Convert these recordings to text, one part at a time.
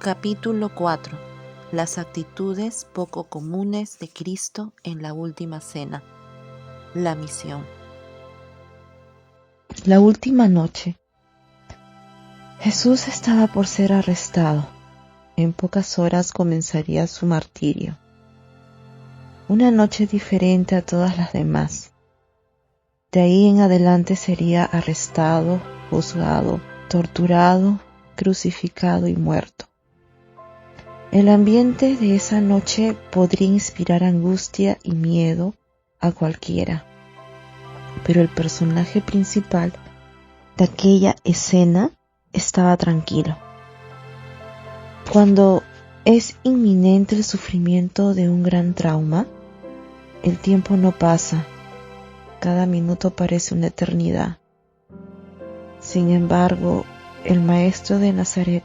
Capítulo 4. Las actitudes poco comunes de Cristo en la última cena. La misión. La última noche. Jesús estaba por ser arrestado. En pocas horas comenzaría su martirio. Una noche diferente a todas las demás. De ahí en adelante sería arrestado, juzgado, torturado, crucificado y muerto. El ambiente de esa noche podría inspirar angustia y miedo a cualquiera, pero el personaje principal de aquella escena estaba tranquilo. Cuando es inminente el sufrimiento de un gran trauma, el tiempo no pasa, cada minuto parece una eternidad. Sin embargo, el maestro de Nazaret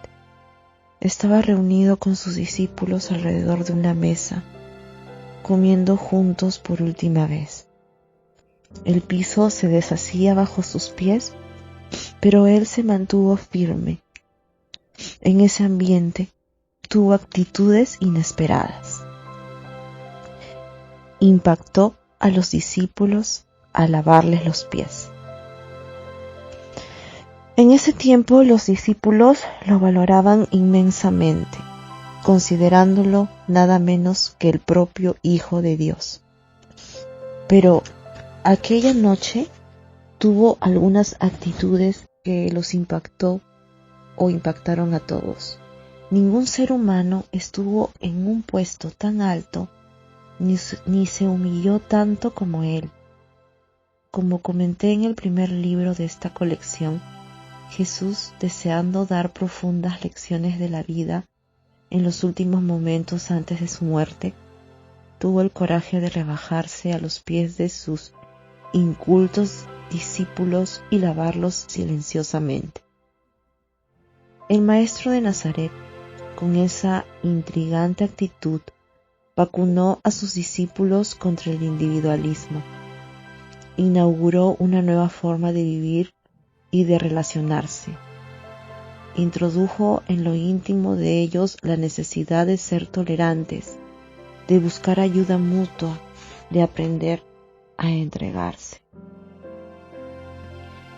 estaba reunido con sus discípulos alrededor de una mesa, comiendo juntos por última vez. El piso se deshacía bajo sus pies, pero él se mantuvo firme. En ese ambiente tuvo actitudes inesperadas. Impactó a los discípulos al lavarles los pies. En ese tiempo los discípulos lo valoraban inmensamente, considerándolo nada menos que el propio Hijo de Dios. Pero aquella noche tuvo algunas actitudes que los impactó o impactaron a todos. Ningún ser humano estuvo en un puesto tan alto ni se humilló tanto como él. Como comenté en el primer libro de esta colección, Jesús, deseando dar profundas lecciones de la vida en los últimos momentos antes de su muerte, tuvo el coraje de rebajarse a los pies de sus incultos discípulos y lavarlos silenciosamente. El maestro de Nazaret, con esa intrigante actitud, vacunó a sus discípulos contra el individualismo. Inauguró una nueva forma de vivir y de relacionarse. Introdujo en lo íntimo de ellos la necesidad de ser tolerantes, de buscar ayuda mutua, de aprender a entregarse.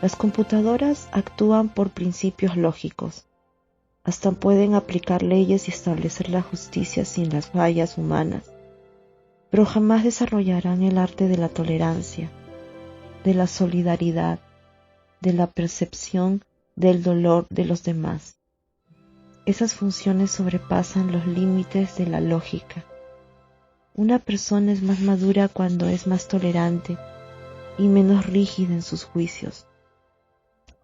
Las computadoras actúan por principios lógicos. Hasta pueden aplicar leyes y establecer la justicia sin las fallas humanas, pero jamás desarrollarán el arte de la tolerancia, de la solidaridad, de la percepción del dolor de los demás. Esas funciones sobrepasan los límites de la lógica. Una persona es más madura cuando es más tolerante y menos rígida en sus juicios.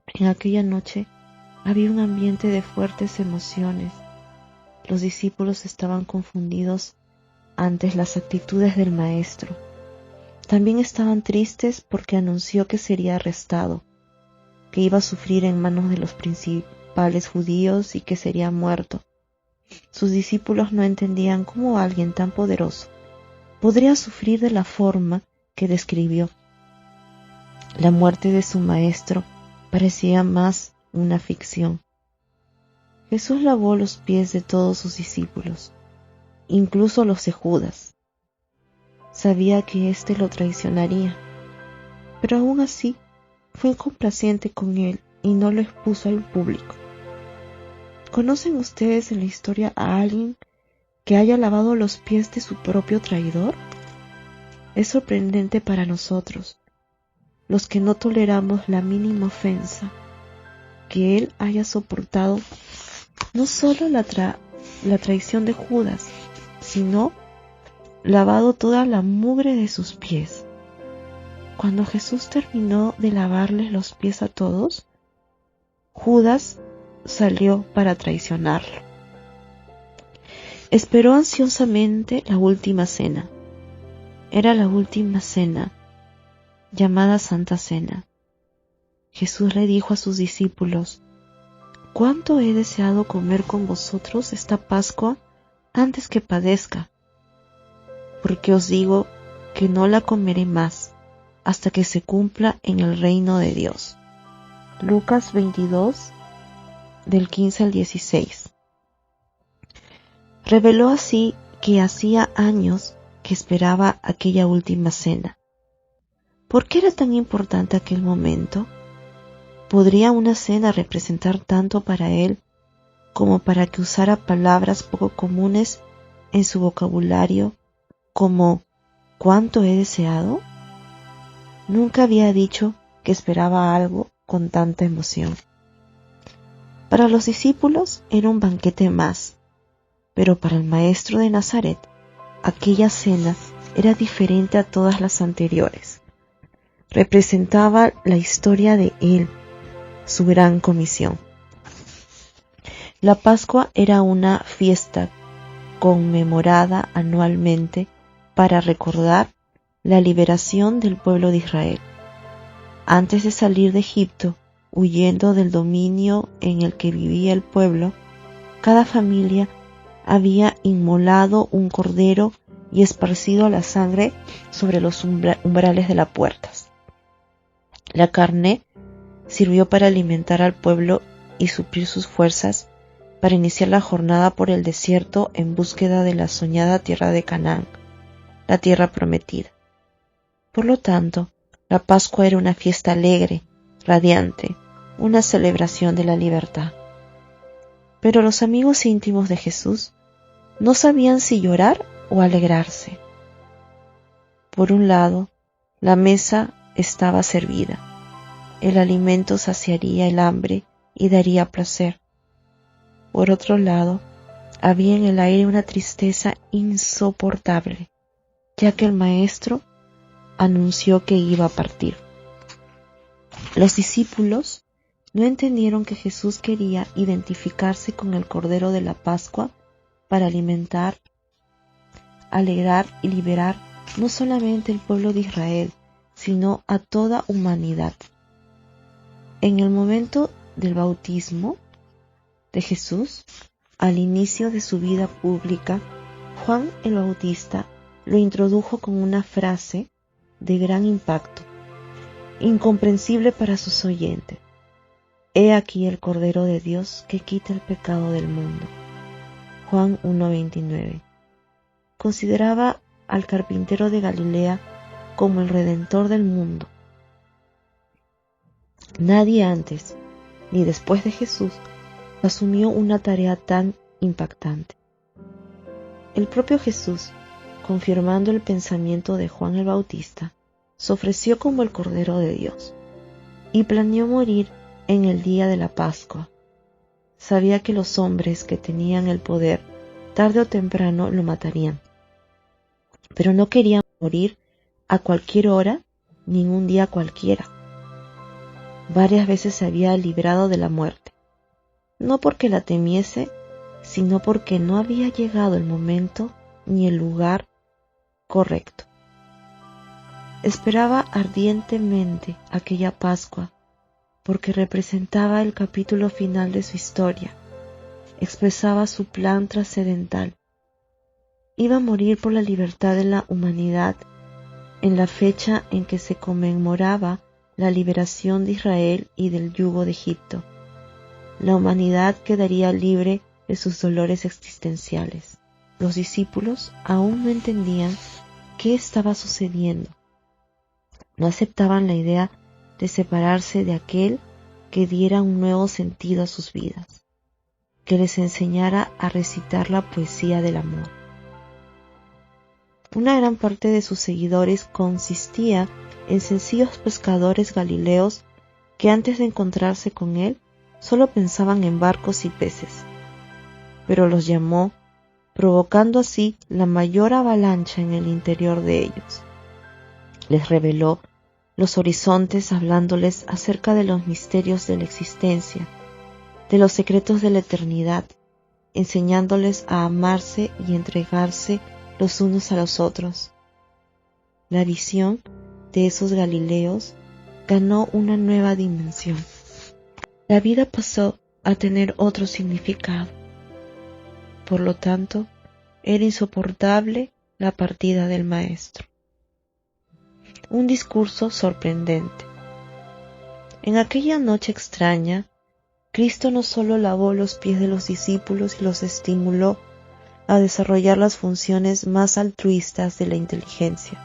En aquella noche había un ambiente de fuertes emociones. Los discípulos estaban confundidos ante las actitudes del maestro. También estaban tristes porque anunció que sería arrestado, que iba a sufrir en manos de los principales judíos y que sería muerto. Sus discípulos no entendían cómo alguien tan poderoso podría sufrir de la forma que describió. La muerte de su maestro parecía más una ficción. Jesús lavó los pies de todos sus discípulos, incluso los de Judas. Sabía que éste lo traicionaría, pero aún así fue complaciente con él y no lo expuso al público. ¿Conocen ustedes en la historia a alguien que haya lavado los pies de su propio traidor? Es sorprendente para nosotros, los que no toleramos la mínima ofensa, que él haya soportado no solo la traición de Judas, sino lavado toda la mugre de sus pies. Cuando Jesús terminó de lavarles los pies a todos, Judas salió para traicionarlo. Esperó ansiosamente la última cena. Era la última cena, llamada Santa Cena. Jesús le dijo a sus discípulos: «¿Cuánto he deseado comer con vosotros esta Pascua antes que padezca? Porque os digo que no la comeré más hasta que se cumpla en el reino de Dios». Lucas 22, del 15 al 16. Reveló así que hacía años que esperaba aquella última cena. ¿Por qué era tan importante aquel momento? ¿Podría una cena representar tanto para él como para que usara palabras poco comunes en su vocabulario como ¿cuánto he deseado? Nunca había dicho que esperaba algo con tanta emoción. Para los discípulos era un banquete más, pero para el maestro de Nazaret, aquella cena era diferente a todas las anteriores. Representaba la historia de él, su gran comisión. La Pascua era una fiesta conmemorada anualmente para recordar la liberación del pueblo de Israel. Antes de salir de Egipto, huyendo del dominio en el que vivía el pueblo, cada familia había inmolado un cordero y esparcido la sangre sobre los umbrales de las puertas. La carne sirvió para alimentar al pueblo y suplir sus fuerzas para iniciar la jornada por el desierto en búsqueda de la soñada tierra de Canaán, la tierra prometida. Por lo tanto, la Pascua era una fiesta alegre, radiante, una celebración de la libertad. Pero los amigos íntimos de Jesús no sabían si llorar o alegrarse. Por un lado, la mesa estaba servida. El alimento saciaría el hambre y daría placer. Por otro lado, había en el aire una tristeza insoportable, ya que el maestro anunció que iba a partir. Los discípulos no entendieron que Jesús quería identificarse con el Cordero de la Pascua para alimentar, alegrar y liberar no solamente el pueblo de Israel, sino a toda humanidad. En el momento del bautismo de Jesús, al inicio de su vida pública, Juan el Bautista lo introdujo con una frase de gran impacto, incomprensible para sus oyentes. He aquí el Cordero de Dios que quita el pecado del mundo. Juan 1:29. Consideraba al carpintero de Galilea como el Redentor del mundo. Nadie antes ni después de Jesús asumió una tarea tan impactante. El propio Jesús, confirmando el pensamiento de Juan el Bautista, se ofreció como el Cordero de Dios y planeó morir en el día de la Pascua. Sabía que los hombres que tenían el poder tarde o temprano lo matarían, pero no quería morir a cualquier hora ni en un día cualquiera. Varias veces se había librado de la muerte, no porque la temiese, sino porque no había llegado el momento ni el lugar correcto. Esperaba ardientemente aquella Pascua, porque representaba el capítulo final de su historia, expresaba su plan trascendental. Iba a morir por la libertad de la humanidad en la fecha en que se conmemoraba la liberación de Israel y del yugo de Egipto. La humanidad quedaría libre de sus dolores existenciales. Los discípulos aún no entendían qué estaba sucediendo. No aceptaban la idea de separarse de aquel que diera un nuevo sentido a sus vidas, que les enseñara a recitar la poesía del amor. Una gran parte de sus seguidores consistía en sencillos pescadores galileos que antes de encontrarse con él solo pensaban en barcos y peces, pero los llamó, provocando así la mayor avalancha en el interior de ellos. Les reveló los horizontes hablándoles acerca de los misterios de la existencia, de los secretos de la eternidad, enseñándoles a amarse y entregarse los unos a los otros. La visión de esos galileos ganó una nueva dimensión. La vida pasó a tener otro significado. Por lo tanto, era insoportable la partida del Maestro. Un discurso sorprendente. En aquella noche extraña, Cristo no solo lavó los pies de los discípulos y los estimuló a desarrollar las funciones más altruistas de la inteligencia.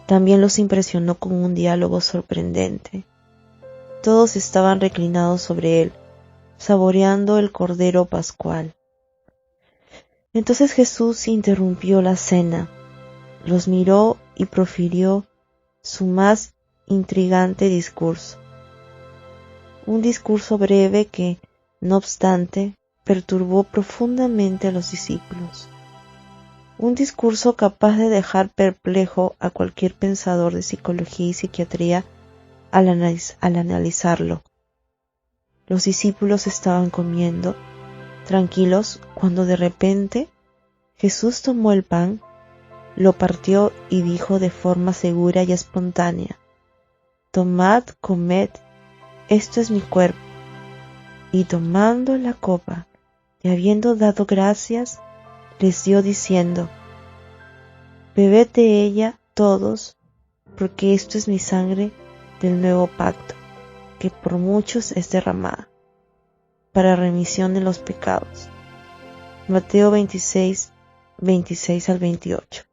También los impresionó con un diálogo sorprendente. Todos estaban reclinados sobre él, saboreando el cordero pascual. Entonces Jesús interrumpió la cena, los miró y profirió su más intrigante discurso. Un discurso breve que, no obstante, perturbó profundamente a los discípulos. Un discurso capaz de dejar perplejo a cualquier pensador de psicología y psiquiatría al analizarlo. Los discípulos estaban comiendo, tranquilos, cuando de repente Jesús tomó el pan, lo partió y dijo de forma segura y espontánea: «Tomad, comed, esto es mi cuerpo». Y tomando la copa y habiendo dado gracias, les dio diciendo: «Bebed de ella todos, porque esto es mi sangre del nuevo pacto, que por muchos es derramada, para remisión de los pecados». Mateo 26, 26 al 28.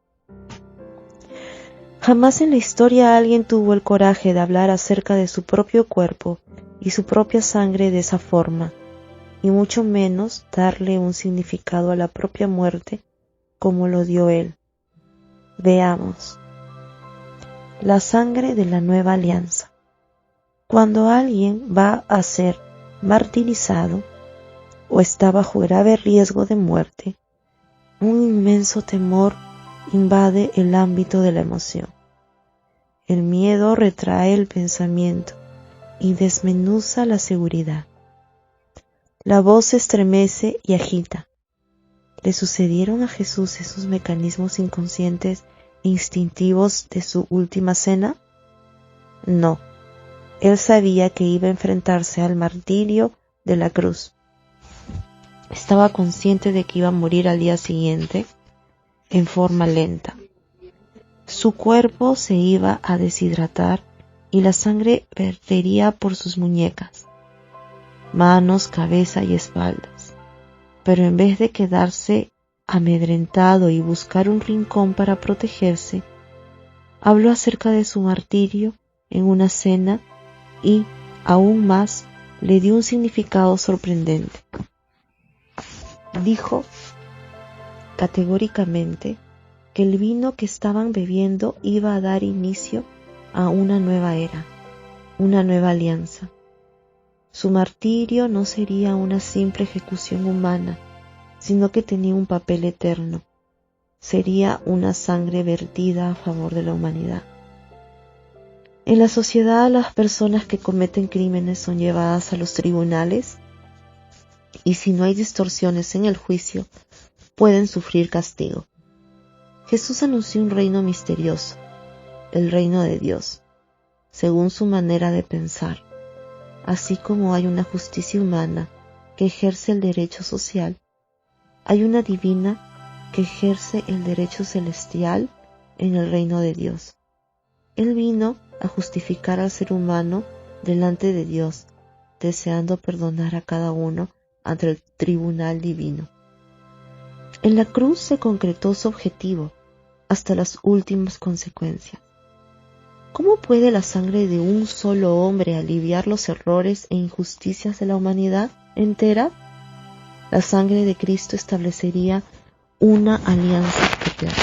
Jamás en la historia alguien tuvo el coraje de hablar acerca de su propio cuerpo y su propia sangre de esa forma, y mucho menos darle un significado a la propia muerte como lo dio él. Veamos. La sangre de la nueva alianza. Cuando alguien va a ser martirizado o está bajo grave riesgo de muerte, un inmenso temor invade el ámbito de la emoción. El miedo retrae el pensamiento y desmenuza la seguridad. La voz se estremece y agita. ¿Le sucedieron a Jesús esos mecanismos inconscientes e instintivos de su última cena? No. Él sabía que iba a enfrentarse al martirio de la cruz. Estaba consciente de que iba a morir al día siguiente en forma lenta. Su cuerpo se iba a deshidratar y la sangre vertería por sus muñecas, manos, cabeza y espaldas. Pero en vez de quedarse amedrentado y buscar un rincón para protegerse, habló acerca de su martirio en una cena y, aún más, le dio un significado sorprendente. Dijo categóricamente que el vino que estaban bebiendo iba a dar inicio a una nueva era, una nueva alianza. Su martirio no sería una simple ejecución humana, sino que tenía un papel eterno. Sería una sangre vertida a favor de la humanidad. En la sociedad, las personas que cometen crímenes son llevadas a los tribunales y si no hay distorsiones en el juicio, pueden sufrir castigo. Jesús anunció un reino misterioso, el reino de Dios, según su manera de pensar. Así como hay una justicia humana que ejerce el derecho social, hay una divina que ejerce el derecho celestial en el reino de Dios. Él vino a justificar al ser humano delante de Dios, deseando perdonar a cada uno ante el tribunal divino. En la cruz se concretó su objetivo hasta las últimas consecuencias. ¿Cómo puede la sangre de un solo hombre aliviar los errores e injusticias de la humanidad entera? La sangre de Cristo establecería una alianza eterna.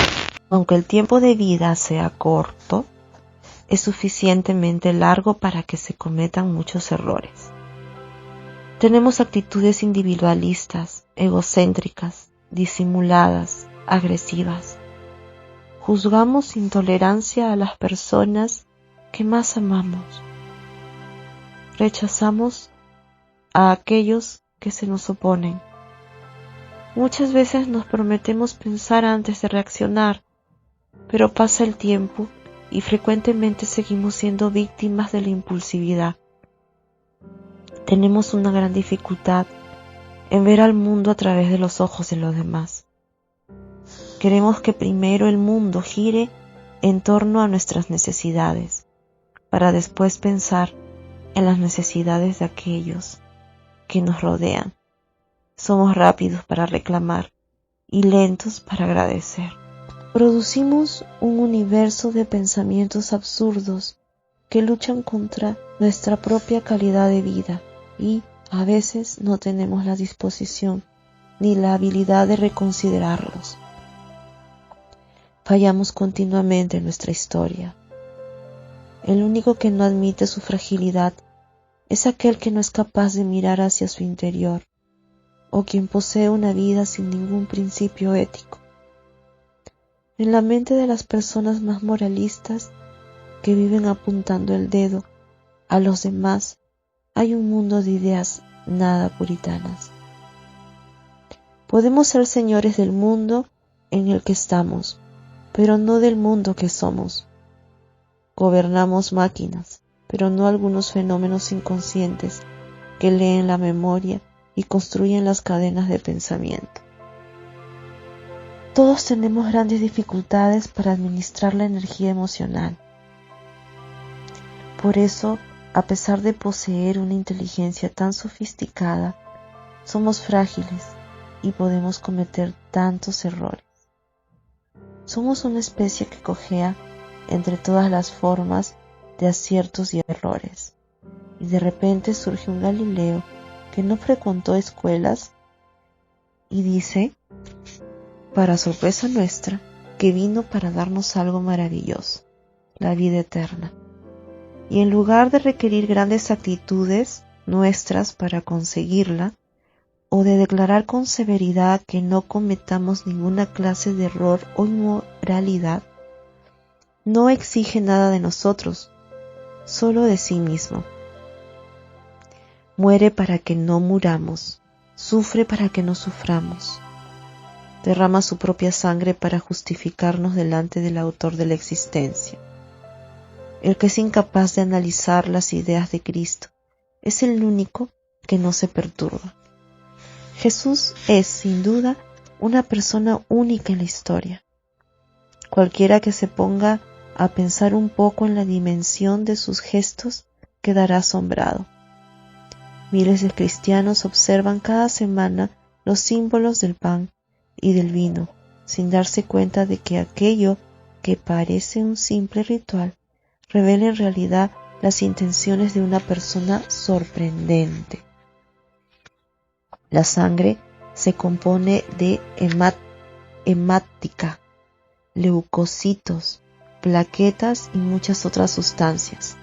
Aunque el tiempo de vida sea corto, es suficientemente largo para que se cometan muchos errores. Tenemos actitudes individualistas, egocéntricas, disimuladas, agresivas. Juzgamos sin tolerancia a las personas que más amamos. Rechazamos a aquellos que se nos oponen. Muchas veces nos prometemos pensar antes de reaccionar, pero pasa el tiempo y frecuentemente seguimos siendo víctimas de la impulsividad. Tenemos una gran dificultad en ver al mundo a través de los ojos de los demás. Queremos que primero el mundo gire en torno a nuestras necesidades, para después pensar en las necesidades de aquellos que nos rodean. Somos rápidos para reclamar y lentos para agradecer. Producimos un universo de pensamientos absurdos que luchan contra nuestra propia calidad de vida y a veces no tenemos la disposición ni la habilidad de reconsiderarlos. Fallamos continuamente en nuestra historia. El único que no admite su fragilidad es aquel que no es capaz de mirar hacia su interior o quien posee una vida sin ningún principio ético. En la mente de las personas más moralistas que viven apuntando el dedo a los demás hay un mundo de ideas nada puritanas. Podemos ser señores del mundo en el que estamos, pero no del mundo que somos. Gobernamos máquinas, pero no algunos fenómenos inconscientes que leen la memoria y construyen las cadenas de pensamiento. Todos tenemos grandes dificultades para administrar la energía emocional. Por eso, a pesar de poseer una inteligencia tan sofisticada, somos frágiles y podemos cometer tantos errores. Somos una especie que cojea entre todas las formas de aciertos y errores. Y de repente surge un Galileo que no frecuentó escuelas y dice, para sorpresa nuestra, que vino para darnos algo maravilloso, la vida eterna. Y en lugar de requerir grandes actitudes nuestras para conseguirla, o de declarar con severidad que no cometamos ninguna clase de error o inmoralidad, no exige nada de nosotros, solo de sí mismo. Muere para que no muramos, sufre para que no suframos. Derrama su propia sangre para justificarnos delante del autor de la existencia. El que es incapaz de analizar las ideas de Cristo es el único que no se perturba. Jesús es, sin duda, una persona única en la historia. Cualquiera que se ponga a pensar un poco en la dimensión de sus gestos quedará asombrado. Miles de cristianos observan cada semana los símbolos del pan y del vino, sin darse cuenta de que aquello que parece un simple ritual revela en realidad las intenciones de una persona sorprendente. La sangre se compone de hemática, leucocitos, plaquetas y muchas otras sustancias.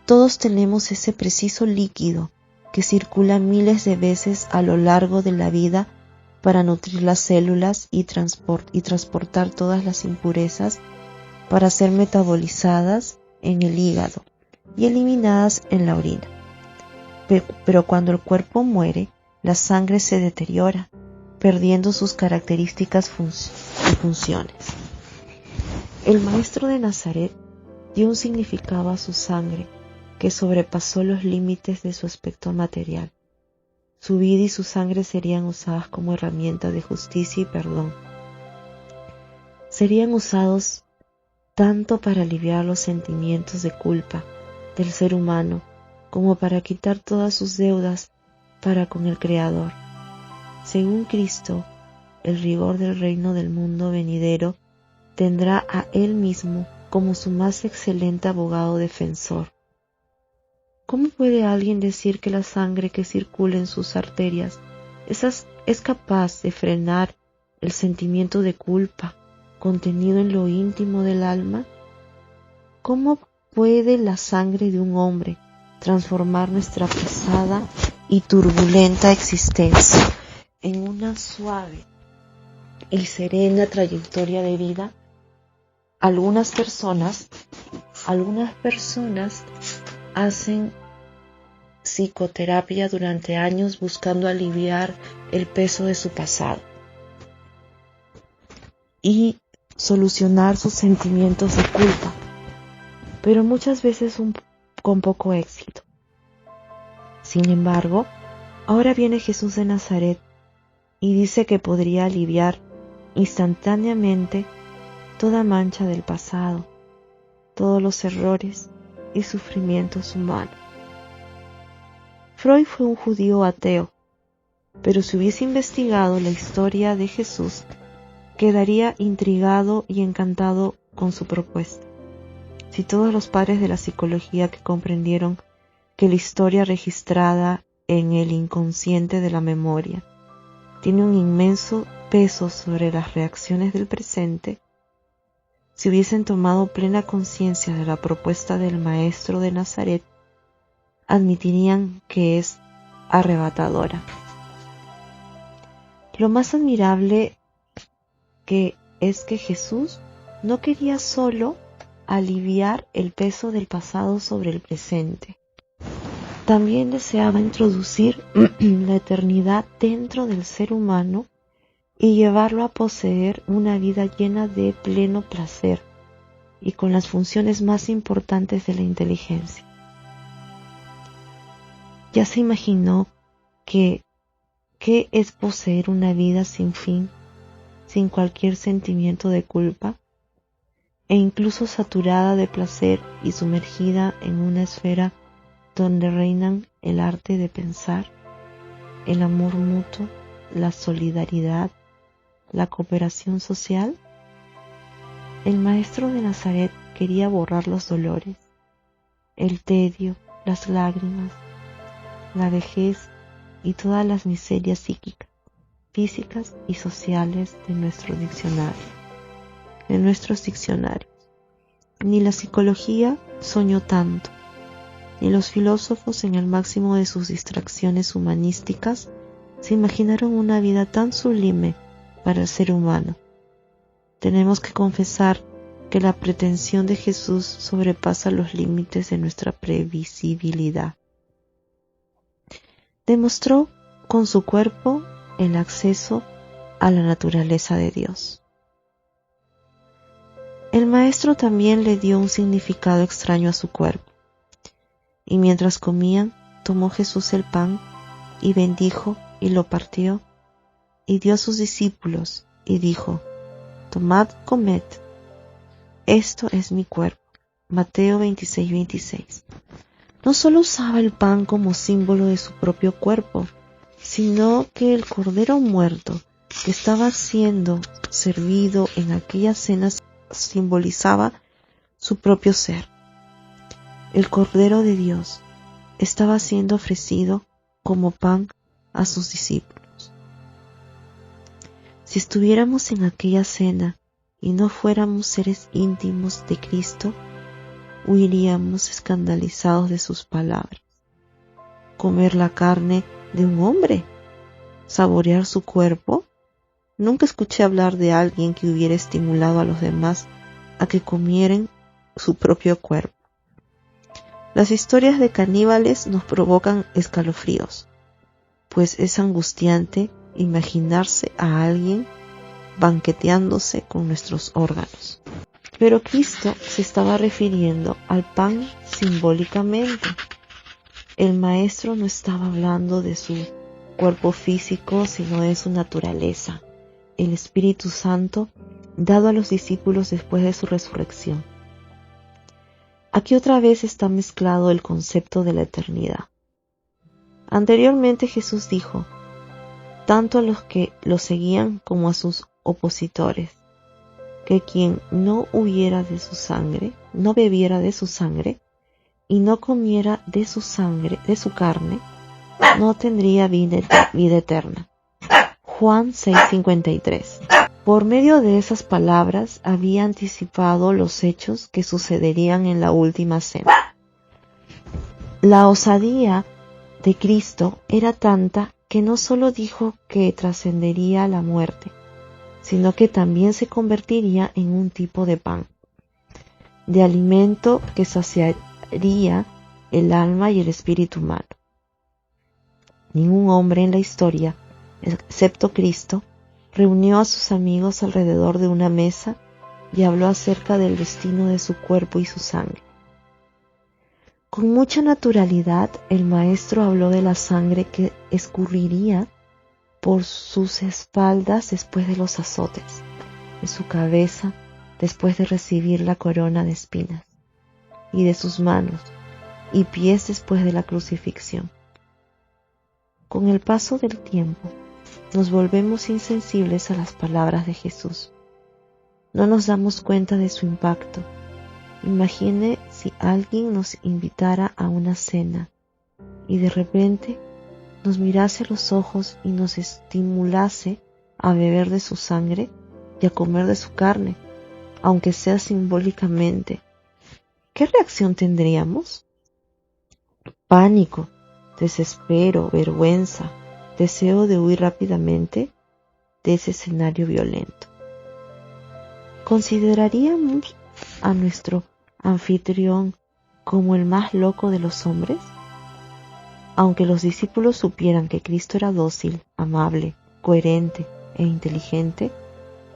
Todos tenemos ese preciso líquido que circula miles de veces a lo largo de la vida para nutrir las células y transportar todas las impurezas para ser metabolizadas en el hígado y eliminadas en la orina. Pero cuando el cuerpo muere, la sangre se deteriora, perdiendo sus características y funciones. El maestro de Nazaret dio un significado a su sangre que sobrepasó los límites de su aspecto material. Su vida y su sangre serían usadas como herramientas de justicia y perdón. Serían usados tanto para aliviar los sentimientos de culpa del ser humano como para quitar todas sus deudas para con el Creador. Según Cristo, el rigor del reino del mundo venidero tendrá a Él mismo como su más excelente abogado defensor. ¿Cómo puede alguien decir que la sangre que circula en sus arterias es capaz de frenar el sentimiento de culpa contenido en lo íntimo del alma? ¿Cómo puede la sangre de un hombre transformar nuestra pesada y turbulenta existencia en una suave y serena trayectoria de vida? Algunas personas hacen psicoterapia durante años buscando aliviar el peso de su pasado y solucionar sus sentimientos de culpa, pero muchas veces con poco éxito. Sin embargo, ahora viene Jesús de Nazaret y dice que podría aliviar instantáneamente toda mancha del pasado, todos los errores y sufrimientos humanos. Freud fue un judío ateo, pero si hubiese investigado la historia de Jesús, quedaría intrigado y encantado con su propuesta. Si todos los padres de la psicología que comprendieron que la historia registrada en el inconsciente de la memoria tiene un inmenso peso sobre las reacciones del presente, si hubiesen tomado plena conciencia de la propuesta del Maestro de Nazaret, admitirían que es arrebatadora. Lo más admirable es que Jesús no quería solo aliviar el peso del pasado sobre el presente. También deseaba introducir la eternidad dentro del ser humano y llevarlo a poseer una vida llena de pleno placer y con las funciones más importantes de la inteligencia. ¿Ya se imaginó qué es poseer una vida sin fin, sin cualquier sentimiento de culpa, e incluso saturada de placer y sumergida en una esfera donde reinan el arte de pensar, el amor mutuo, la solidaridad, la cooperación social? El Maestro de Nazaret quería borrar los dolores, el tedio, las lágrimas, la vejez y todas las miserias psíquicas, físicas y sociales de nuestros diccionarios. Ni la psicología soñó tanto, ni los filósofos en el máximo de sus distracciones humanísticas se imaginaron una vida tan sublime para el ser humano. Tenemos que confesar que la pretensión de Jesús sobrepasa los límites de nuestra previsibilidad. Demostró con su cuerpo el acceso a la naturaleza de Dios. El Maestro también le dio un significado extraño a su cuerpo. Y mientras comían, tomó Jesús el pan y bendijo y lo partió y dio a sus discípulos y dijo: tomad, comed, esto es mi cuerpo. Mateo 26:26. No solo usaba el pan como símbolo de su propio cuerpo, sino que el cordero muerto que estaba siendo servido en aquella cena simbolizaba su propio ser. El Cordero de Dios estaba siendo ofrecido como pan a sus discípulos. Si estuviéramos en aquella cena y no fuéramos seres íntimos de Cristo, huiríamos escandalizados de sus palabras. ¿Comer la carne de un hombre? ¿Saborear su cuerpo? Nunca escuché hablar de alguien que hubiera estimulado a los demás a que comieran su propio cuerpo. Las historias de caníbales nos provocan escalofríos, pues es angustiante imaginarse a alguien banqueteándose con nuestros órganos. Pero Cristo se estaba refiriendo al pan simbólicamente. El Maestro no estaba hablando de su cuerpo físico, sino de su naturaleza, el Espíritu Santo dado a los discípulos después de su resurrección. Aquí otra vez está mezclado el concepto de la eternidad. Anteriormente Jesús dijo, tanto a los que lo seguían como a sus opositores, que quien no bebiera de su sangre y no comiera de su carne, no tendría vida eterna. Juan 6:53. Por medio de esas palabras había anticipado los hechos que sucederían en la última cena. La osadía de Cristo era tanta que no solo dijo que trascendería la muerte, sino que también se convertiría en un tipo de pan, de alimento que saciaría el alma y el espíritu humano. Ningún hombre en la historia, excepto Cristo, reunió a sus amigos alrededor de una mesa y habló acerca del destino de su cuerpo y su sangre. Con mucha naturalidad, el Maestro habló de la sangre que escurriría por sus espaldas después de los azotes, de su cabeza después de recibir la corona de espinas, y de sus manos y pies después de la crucifixión. Con el paso del tiempo, nos volvemos insensibles a las palabras de Jesús. No nos damos cuenta de su impacto. Imagine si alguien nos invitara a una cena y de repente nos mirase a los ojos y nos estimulase a beber de su sangre y a comer de su carne, aunque sea simbólicamente. ¿Qué reacción tendríamos? Pánico, desespero, vergüenza, deseo de huir rápidamente de ese escenario violento. ¿Consideraríamos a nuestro anfitrión como el más loco de los hombres? Aunque los discípulos supieran que Cristo era dócil, amable, coherente e inteligente,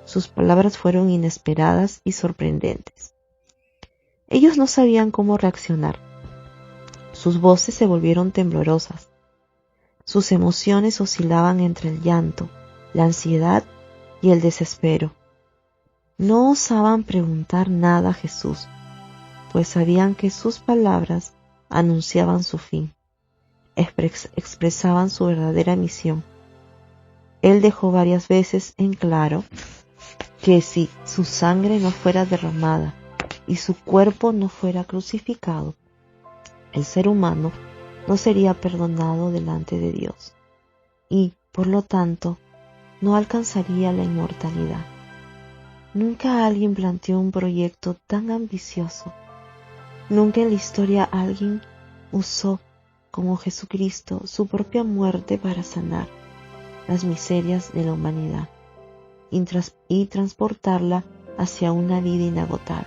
sus palabras fueron inesperadas y sorprendentes. Ellos no sabían cómo reaccionar. Sus voces se volvieron temblorosas. Sus emociones oscilaban entre el llanto, la ansiedad y el desespero. No osaban preguntar nada a Jesús, pues sabían que sus palabras anunciaban su fin, expresaban su verdadera misión. Él dejó varias veces en claro que si su sangre no fuera derramada y su cuerpo no fuera crucificado, el ser humano no sería perdonado delante de Dios y, por lo tanto, no alcanzaría la inmortalidad. Nunca alguien planteó un proyecto tan ambicioso. Nunca en la historia alguien usó, como Jesucristo, su propia muerte para sanar las miserias de la humanidad y transportarla hacia una vida inagotable.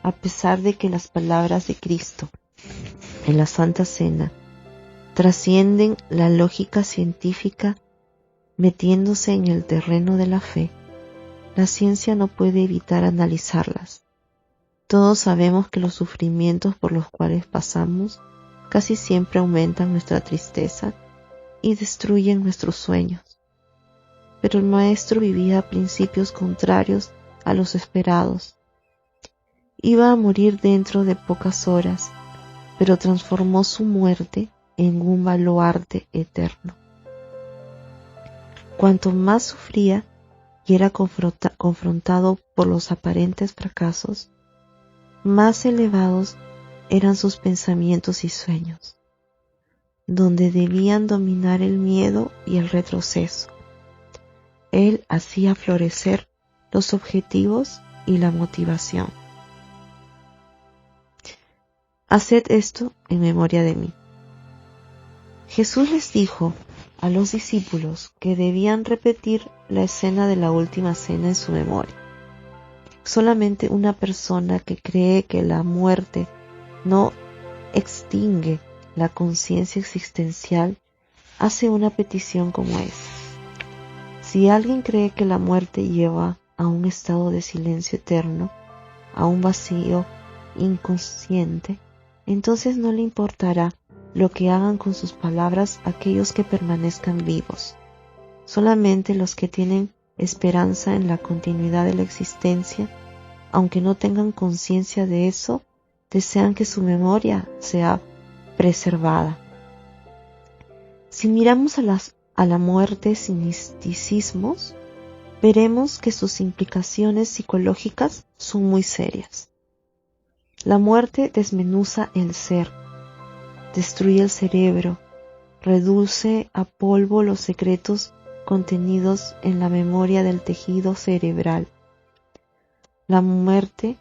A pesar de que las palabras de Cristo en la Santa Cena trascienden la lógica científica metiéndose en el terreno de la fe, la ciencia no puede evitar analizarlas. Todos sabemos que los sufrimientos por los cuales pasamos casi siempre aumentan nuestra tristeza y destruyen nuestros sueños. Pero el Maestro vivía principios contrarios a los esperados. Iba a morir dentro de pocas horas, pero transformó su muerte en un baluarte eterno. Cuanto más sufría y era confrontado por los aparentes fracasos, más elevados eran sus pensamientos y sueños, donde debían dominar el miedo y el retroceso. Él hacía florecer los objetivos y la motivación. Haced esto en memoria de mí. Jesús les dijo a los discípulos que debían repetir la escena de la última cena en su memoria. Solamente una persona que cree que la muerte no extingue la conciencia existencial hace una petición como esa. Si alguien cree que la muerte lleva a un estado de silencio eterno, a un vacío inconsciente, entonces no le importará lo que hagan con sus palabras aquellos que permanezcan vivos. Solamente los que tienen esperanza en la continuidad de la existencia, aunque no tengan conciencia de eso, desean que su memoria sea preservada. Si miramos a la muerte sin misticismos, veremos que sus implicaciones psicológicas son muy serias. La muerte desmenuza el ser, destruye el cerebro, reduce a polvo los secretos contenidos en la memoria del tejido cerebral. La muerte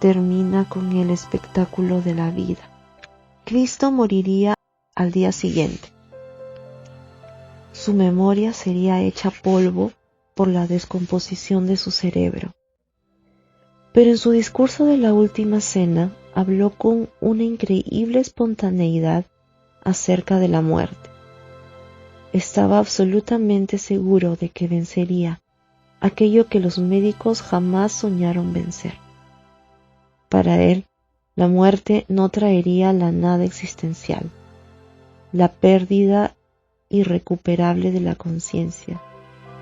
termina con el espectáculo de la vida. Cristo moriría al día siguiente. Su memoria sería hecha polvo por la descomposición de su cerebro. Pero en su discurso de la última cena habló con una increíble espontaneidad acerca de la muerte. Estaba absolutamente seguro de que vencería aquello que los médicos jamás soñaron vencer. Para él, la muerte no traería la nada existencial, la pérdida irrecuperable de la conciencia,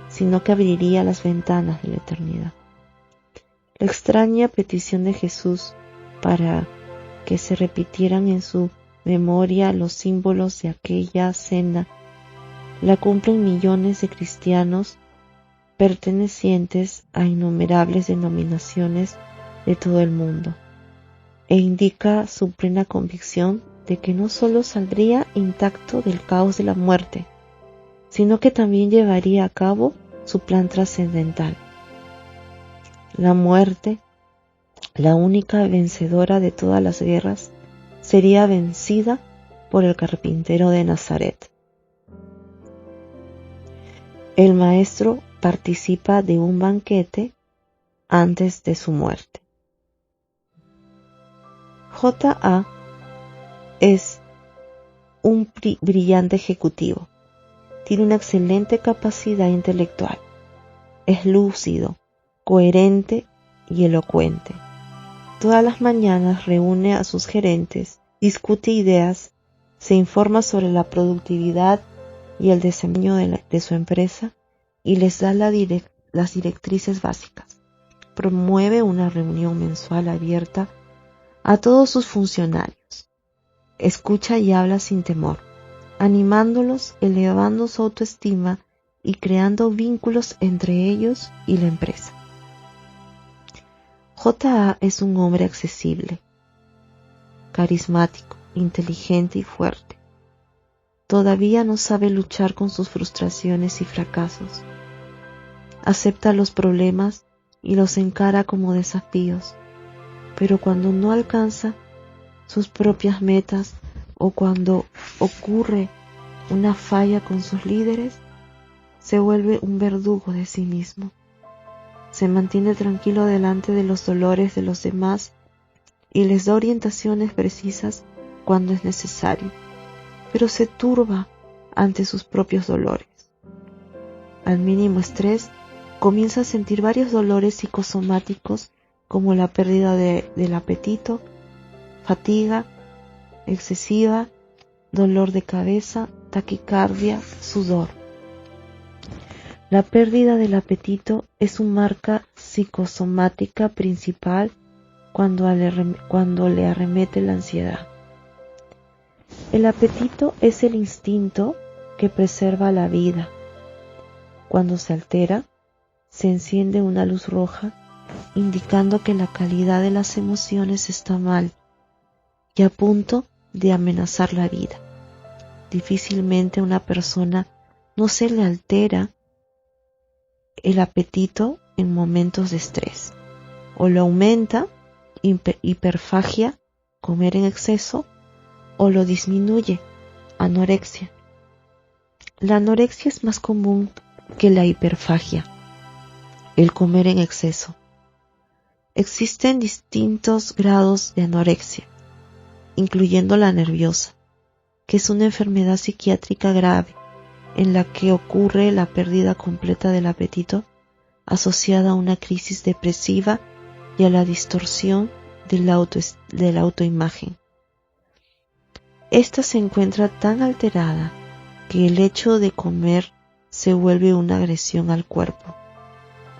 sino que abriría las ventanas de la eternidad. La extraña petición de Jesús para que se repitieran en su memoria los símbolos de aquella cena la cumplen millones de cristianos pertenecientes a innumerables denominaciones de todo el mundo, e indica su plena convicción de que no solo saldría intacto del caos de la muerte, sino que también llevaría a cabo su plan trascendental. La muerte, la única vencedora de todas las guerras, sería vencida por el carpintero de Nazaret. El maestro participa de un banquete antes de su muerte. J.A. es un brillante ejecutivo. Tiene una excelente capacidad intelectual. Es lúcido, coherente y elocuente. Todas las mañanas reúne a sus gerentes, discute ideas, se informa sobre la productividad y el desempeño de su empresa y les da las directrices básicas. Promueve una reunión mensual abierta a todos sus funcionarios. Escucha y habla sin temor, animándolos, elevando su autoestima y creando vínculos entre ellos y la empresa. J.A. es un hombre accesible, carismático, inteligente y fuerte. Todavía no sabe luchar con sus frustraciones y fracasos. Acepta los problemas y los encara como desafíos, pero cuando no alcanza sus propias metas o cuando ocurre una falla con sus líderes, se vuelve un verdugo de sí mismo. Se mantiene tranquilo delante de los dolores de los demás y les da orientaciones precisas cuando es necesario, pero se turba ante sus propios dolores. Al mínimo estrés, comienza a sentir varios dolores psicosomáticos como la pérdida del apetito, fatiga excesiva, dolor de cabeza, taquicardia, sudor. La pérdida del apetito es una marca psicosomática principal cuando le arremete la ansiedad. El apetito es el instinto que preserva la vida. Cuando se altera, se enciende una luz roja indicando que la calidad de las emociones está mal y a punto de amenazar la vida. Difícilmente a una persona no se le altera el apetito en momentos de estrés. O lo aumenta, hiperfagia, comer en exceso, o lo disminuye, anorexia. La anorexia es más común que la hiperfagia, el comer en exceso. Existen distintos grados de anorexia, incluyendo la nerviosa, que es una enfermedad psiquiátrica grave en la que ocurre la pérdida completa del apetito asociada a una crisis depresiva y a la distorsión de la autoimagen. Esta se encuentra tan alterada que el hecho de comer se vuelve una agresión al cuerpo,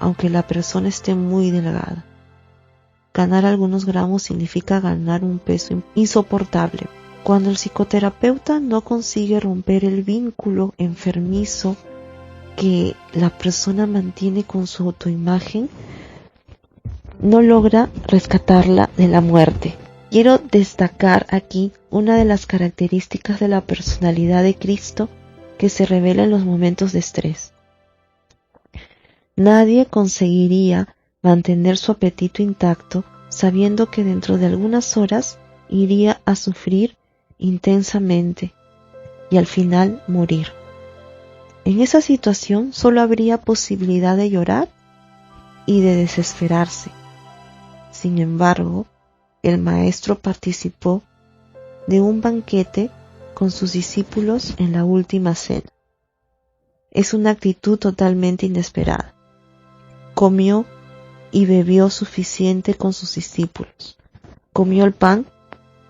aunque la persona esté muy delgada. Ganar algunos gramos significa ganar un peso insoportable. Cuando el psicoterapeuta no consigue romper el vínculo enfermizo que la persona mantiene con su autoimagen, no logra rescatarla de la muerte. Quiero destacar aquí una de las características de la personalidad de Cristo que se revela en los momentos de estrés. Nadie conseguiría mantener su apetito intacto sabiendo que dentro de algunas horas iría a sufrir intensamente y al final morir. En esa situación solo habría posibilidad de llorar y de desesperarse. Sin embargo, el maestro participó de un banquete con sus discípulos en la última cena. Es una actitud totalmente inesperada. Comió y bebió suficiente con sus discípulos. Comió el pan,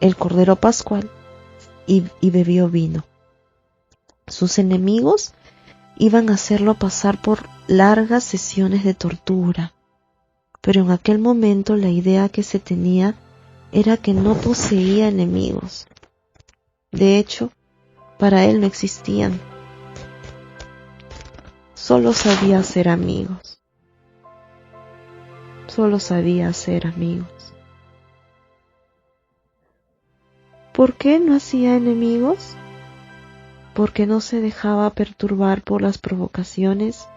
el cordero pascual y bebió vino. Sus enemigos iban a hacerlo pasar por largas sesiones de tortura, pero en aquel momento la idea que se tenía era que no poseía enemigos. De hecho, para él no existían. Solo sabía ser amigos. Solo sabía ser amigos. ¿Por qué no hacía enemigos? Porque no se dejaba perturbar por las provocaciones,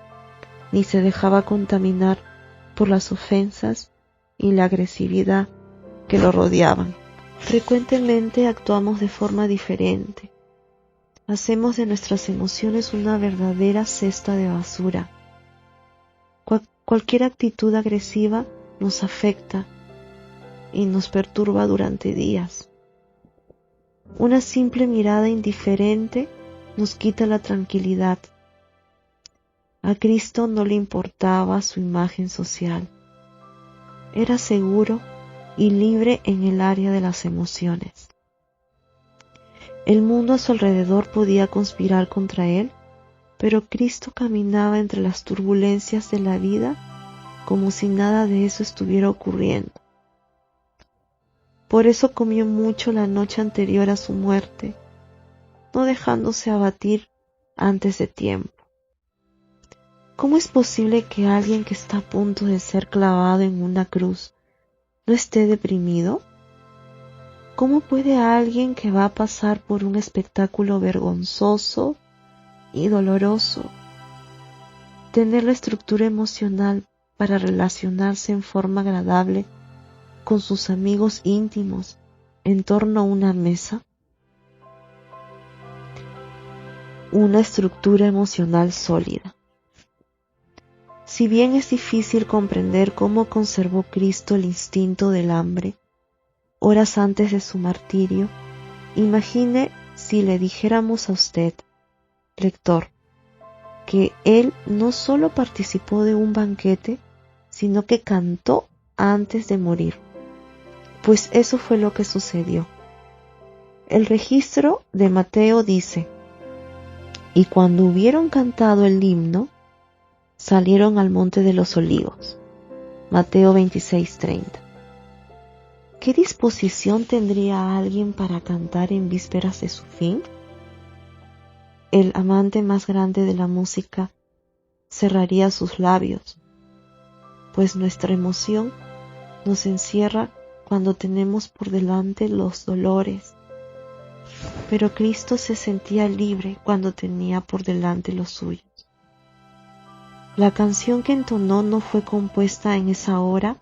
ni se dejaba contaminar por las ofensas y la agresividad que lo rodeaban. Frecuentemente actuamos de forma diferente. Hacemos de nuestras emociones una verdadera cesta de basura. Cualquier actitud agresiva nos afecta y nos perturba durante días. Una simple mirada indiferente nos quita la tranquilidad. A Cristo no le importaba su imagen social. Era seguro y libre en el área de las emociones. El mundo a su alrededor podía conspirar contra él, pero Cristo caminaba entre las turbulencias de la vida como si nada de eso estuviera ocurriendo. Por eso comió mucho la noche anterior a su muerte, no dejándose abatir antes de tiempo. ¿Cómo es posible que alguien que está a punto de ser clavado en una cruz no esté deprimido? ¿Cómo puede alguien que va a pasar por un espectáculo vergonzoso y doloroso tener la estructura emocional para relacionarse en forma agradable con sus amigos íntimos en torno a una mesa? Una estructura emocional sólida. Si bien es difícil comprender cómo conservó Cristo el instinto del hambre horas antes de su martirio, imagine si le dijéramos a usted, lector, que él no solo participó de un banquete, sino que cantó antes de morir. Pues eso fue lo que sucedió. El registro de Mateo dice: y cuando hubieron cantado el himno, salieron al monte de los olivos. Mateo 26:30. ¿Qué disposición tendría alguien para cantar en vísperas de su fin? El amante más grande de la música cerraría sus labios, pues nuestra emoción nos encierra cuando tenemos por delante los dolores. Pero Cristo se sentía libre cuando tenía por delante los suyos. La canción que entonó no fue compuesta en esa hora,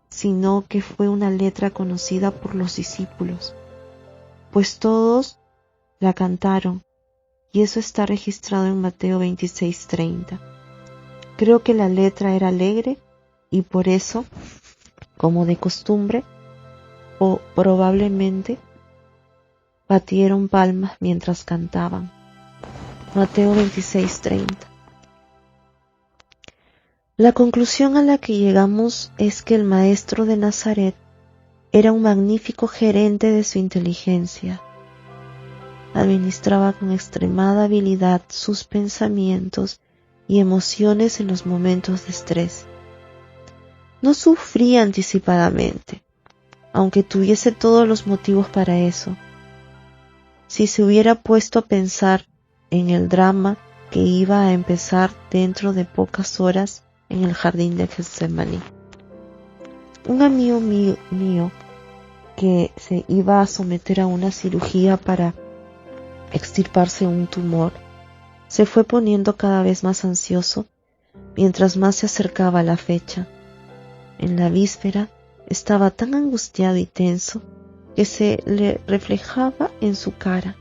sino que fue una letra conocida por los discípulos, pues todos la cantaron, y eso está registrado en Mateo 26:30. Creo que la letra era alegre y por eso, como de costumbre, o probablemente batieron palmas mientras cantaban. Mateo 26:30. La conclusión a la que llegamos es que el maestro de Nazaret era un magnífico gerente de su inteligencia. Administraba con extremada habilidad sus pensamientos y emociones en los momentos de estrés. No sufría anticipadamente, aunque tuviese todos los motivos para eso. Si se hubiera puesto a pensar en el drama que iba a empezar dentro de pocas horas en el jardín de Getsemaní. Un amigo mío que se iba a someter a una cirugía para extirparse un tumor, se fue poniendo cada vez más ansioso mientras más se acercaba la fecha. En la víspera estaba tan angustiado y tenso que se le reflejaba en su cara.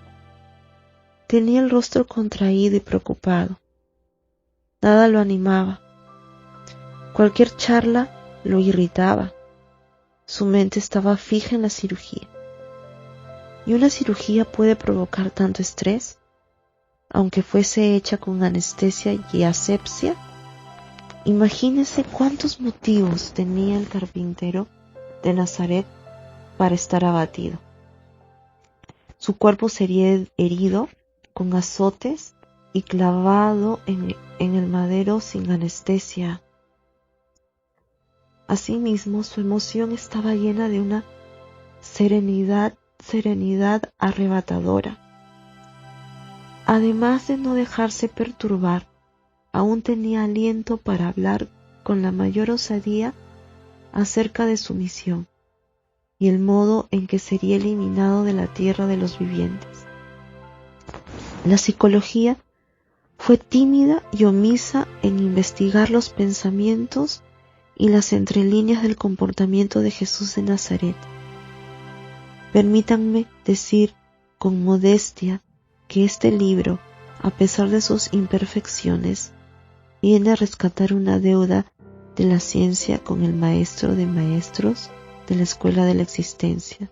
Tenía el rostro contraído y preocupado. Nada lo animaba. Cualquier charla lo irritaba. Su mente estaba fija en la cirugía. ¿Y una cirugía puede provocar tanto estrés? Aunque fuese hecha con anestesia y asepsia. Imagínese cuántos motivos tenía el carpintero de Nazaret para estar abatido. Su cuerpo sería herido con azotes y clavado en el madero sin anestesia. Asimismo, su emoción estaba llena de una serenidad serenidad arrebatadora. Además de no dejarse perturbar, aún tenía aliento para hablar con la mayor osadía acerca de su misión y el modo en que sería eliminado de la tierra de los vivientes. La psicología fue tímida y omisa en investigar los pensamientos y las entrelíneas del comportamiento de Jesús de Nazaret. Permítanme decir con modestia que este libro, a pesar de sus imperfecciones, viene a rescatar una deuda de la ciencia con el maestro de maestros de la escuela de la existencia.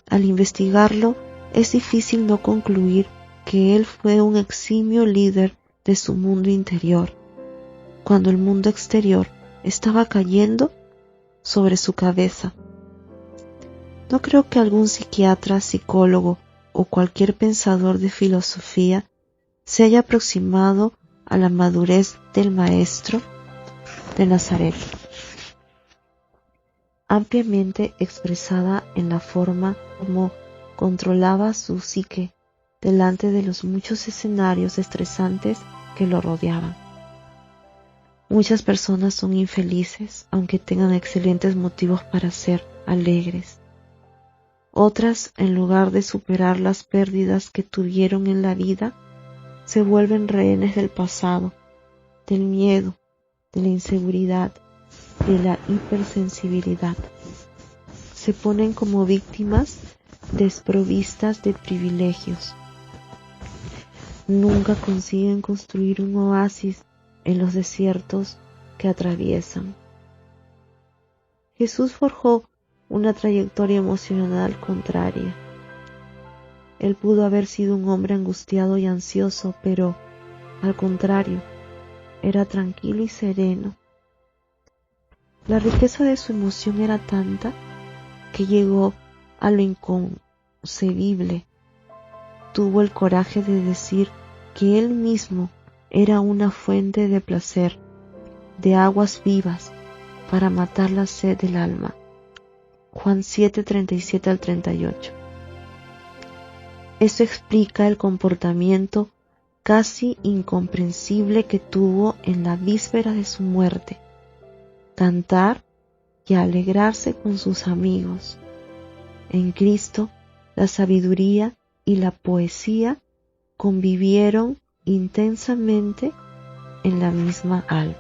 Al investigarlo, es difícil no concluir que él fue un eximio líder de su mundo interior, cuando el mundo exterior estaba cayendo sobre su cabeza. No creo que algún psiquiatra, psicólogo o cualquier pensador de filosofía se haya aproximado a la madurez del maestro de Nazaret, ampliamente expresada en la forma como controlaba su psique delante de los muchos escenarios estresantes que lo rodeaban. Muchas personas son infelices, aunque tengan excelentes motivos para ser alegres. Otras, en lugar de superar las pérdidas que tuvieron en la vida, se vuelven rehenes del pasado, del miedo, de la inseguridad, de la hipersensibilidad. Se ponen como víctimas desprovistas de privilegios. Nunca consiguen construir un oasis en los desiertos que atraviesan. Jesús forjó una trayectoria emocional contraria. Él pudo haber sido un hombre angustiado y ansioso, pero, al contrario, era tranquilo y sereno. La riqueza de su emoción era tanta que llegó a lo inconcebible. Tuvo el coraje de decir que él mismo era una fuente de placer, de aguas vivas, para matar la sed del alma. Juan 7:37 al 38. Esto explica el comportamiento casi incomprensible que tuvo en la víspera de su muerte: cantar y alegrarse con sus amigos. En Cristo, la sabiduría y la poesía convivieron intensamente en la misma alma.